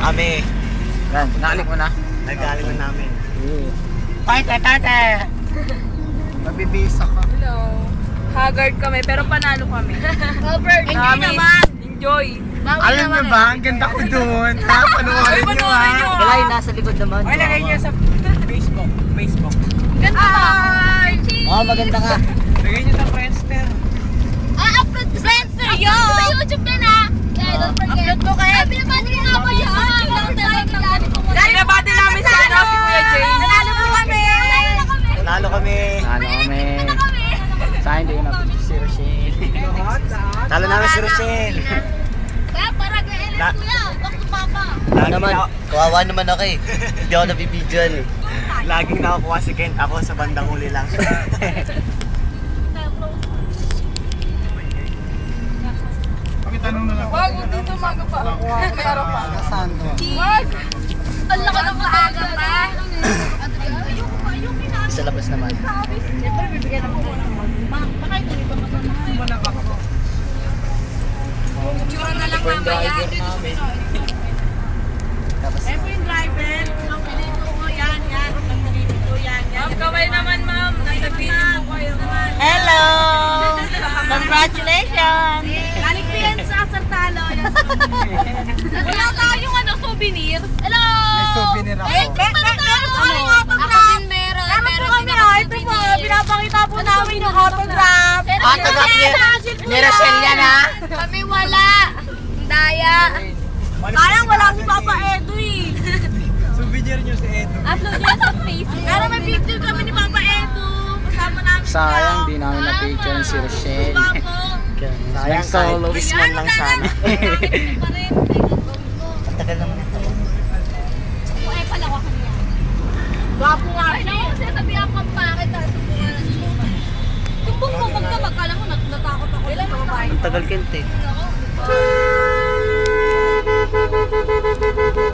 kami. Yan, nalik mo na. Nagaling na namin. Tate! Mabibisa ka. Hello. Haggard kami, pero panalo kami. Enjoy naman. Enjoy. Alam mo ba, ang ganda ko doon. Ha, panoorin nyo ha. Galay, nasa likod naman. Ay, lagay niyo sa Facebook. Ganda ba? Oo, maganda ka. Lagay niyo sa Friendster. Upload ko sa YouTube na na. Don't forget. Upload ko kayo. Binabati ko nga ba yan? Binabati namin sa ano, si Kuya James. Nanalo po kami. Nanalo kami. Ano kami? Sa hindi ko na si Rochelle. Talo namin si Rochelle. Kaya para gaya na kuya. Back to papa. Naman, kawawa naman ako eh. Hindi ako nabibidyan. Laging nakakuha si Kent. Ako sa bandang huli lang. Pakitanong na lang. Wag, dito maga pa. Meron pa. Saan to? Wag! Ang laki ng maaga pa. Sa labas naman. Siyempre, bibigyan ako ng baka ito dito masama. Tsura na lang mamaya. Tapos, Yung driver, ang pinito ko yan. Ang pinito ko yan. Ma'am, kaway naman ma'am. Nasa video po kayo. Hello! Congratulations! Galing ko yan sa Sartalo. Wala tayong souvenir. Hello! May souvenir ako. Meron po kami autograph. Ako din meron. Meron po kami. Ito po, pinapakita po namin yung autograph. autograph ni Rochelle yan ha? Kami wala. Daya. Sayang wala si Papa Edu eh. Souvenir niyo si Edo. Upload niya sa Facebook. Pero may picture kami ni Papa Edu. Kasama namin siya. Sayang, di namin na-picture si Rochelle. Sayang kahit kiss man lang sana. Ang tagal naman ito. Ay, palawa ka niya. Gwapo nga siya. Ay, naku, sasabihan pang pakit. Tumbong mo, magdamag. Kala mo, natakot ako. Ang tagal Kent eh.